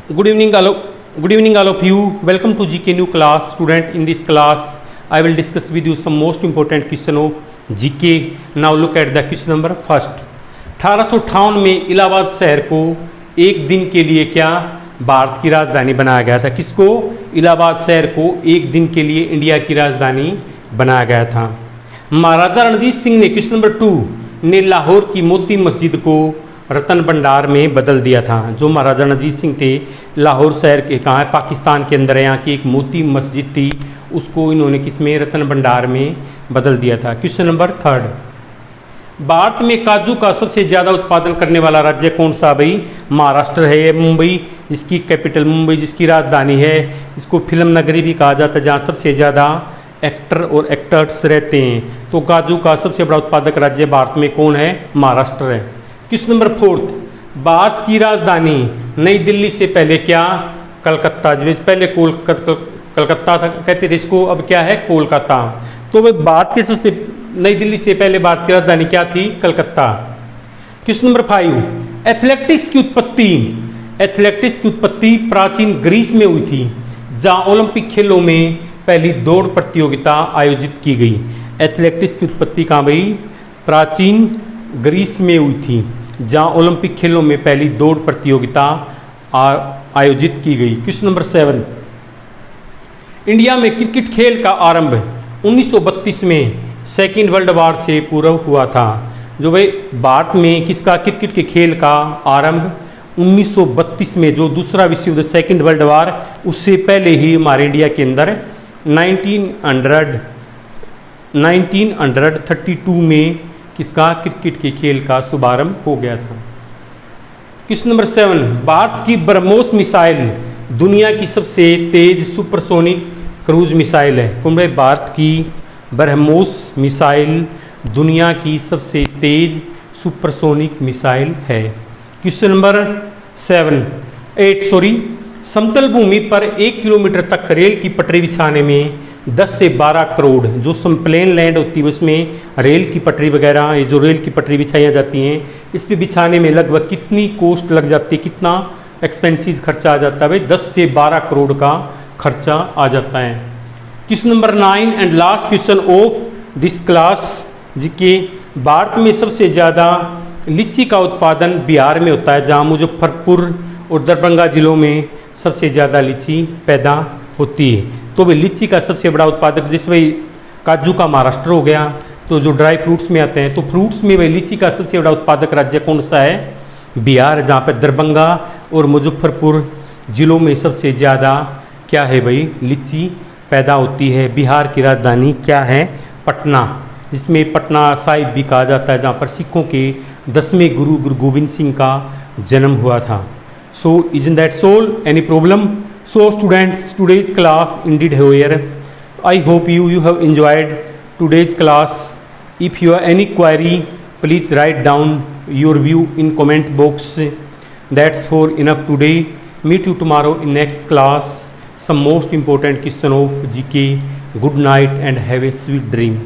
Good evening, all of you. Welcome to GK new class. Student, in this class, I will discuss with you some most important question of GK. Now look at the question number first. 1858 में इलाहाबाद शहर को एक दिन के लिए क्या भारत की राजधानी बनाया गया था? किसको? इलाहाबाद शहर को एक दिन के लिए इंडिया की राजधानी बनाया गया था। महाराजा रणजीत सिंह ने क्वेश्चन नंबर 2 ने लाहौर की मोती मस्जिद को रतन भंडार में बदल दिया था। जो महाराजा रणजीत सिंह थे, लाहौर शहर के कहाँ है? पाकिस्तान के अंदर है। यहाँ की एक मोती मस्जिद थी, उसको इन्होंने किसमें? रतन भंडार में बदल दिया था। क्वेश्चन नंबर 3, भारत में काजू का सबसे ज़्यादा उत्पादन करने वाला राज्य कौन सा? भाई महाराष्ट्र है। मुंबई, जिसकी कैपिटल मुंबई, जिसकी राजधानी है, इसको फिल्म नगरी भी कहा जाता है, जहाँ सबसे ज़्यादा एक्टर और एक्टर्स रहते हैं। तो काजू का सबसे बड़ा उत्पादक राज्य भारत में कौन है? महाराष्ट्र है। क्वेश्चन नंबर 4, भारत की राजधानी नई दिल्ली से पहले क्या? कलकत्ता। पहले कलकत्ता था कहते थे इसको, अब क्या है? कोलकाता। तो वह भारत के सबसे नई दिल्ली से पहले भारत की राजधानी क्या थी? कलकत्ता। क्वेश्चन नंबर 5, एथलेटिक्स की उत्पत्ति प्राचीन ग्रीस में हुई थी, जहां ओलंपिक खेलों में पहली दौड़ प्रतियोगिता आयोजित की गई। एथलेटिक्स की उत्पत्ति कहाँ भाई? प्राचीन ग्रीस में हुई थी, जहां ओलंपिक खेलों में पहली दौड़ प्रतियोगिता आयोजित की गई। क्वेश्चन नंबर 7, इंडिया में क्रिकेट खेल का आरंभ 1932 में सेकेंड वर्ल्ड वॉर से पूर्व हुआ था। जो भाई भारत में किसका क्रिकेट के खेल का आरंभ 1932 में, जो दूसरा विश्व युद्ध सेकेंड वर्ल्ड वॉर, उससे पहले ही हमारे इंडिया के अंदर 1932 में किसका? क्रिकेट के खेल का शुभारंभ हो गया था। क्वेश्चन नंबर 7, भारत की ब्रह्मोस मिसाइल दुनिया की सबसे तेज सुपरसोनिक क्रूज मिसाइल है। कौन भाई? भारत की ब्रह्मोस मिसाइल दुनिया की सबसे तेज सुपरसोनिक मिसाइल है। क्वेश्चन नंबर 8 समतल भूमि पर 1 किलोमीटर तक रेल की पटरी बिछाने में 10 से 12 करोड़, जो प्लेन लैंड होती है उसमें रेल की पटरी वगैरह, ये जो रेल की पटरी बिछाई जाती हैं, इस पे बिछाने में लगभग कितनी कॉस्ट लग जाती है, कितना एक्सपेंसिव खर्चा आ जाता है? भाई 10 से 12 करोड़ का खर्चा आ जाता है। Question number 9 and last question of this class GK, Bharat में सबसे ज़्यादा लीची का उत्पादन बिहार में होता है, जहाँ मुजफ्फरपुर और दरभंगा जिलों में सबसे ज़्यादा लीची पैदा होती है। तो भाई लीची का सबसे बड़ा उत्पादक, जैसे भाई काजू का महाराष्ट्र हो गया, तो जो ड्राई फ्रूट्स में आते हैं, तो फ्रूट्स में भाई लीची का सबसे बड़ा उत्पादक राज्य कौन सा है? बिहार, जहाँ पर दरभंगा और मुजफ्फरपुर जिलों में सबसे ज़्यादा क्या है भाई? लीची पैदा होती है। बिहार की राजधानी क्या है? पटना, जिसमें पटना साहिब भी कहा जाता है, जहाँ पर सिखों के 10वें गुरु गोविंद सिंह का जन्म हुआ था। So isn't that all? Any problem? So students, today's class indeed here. I hope you have enjoyed today's class. If you have any query, please write down your view in comment box. That's for enough today. Meet you tomorrow in next class. Some most important question of GK. Good night and have a sweet dream.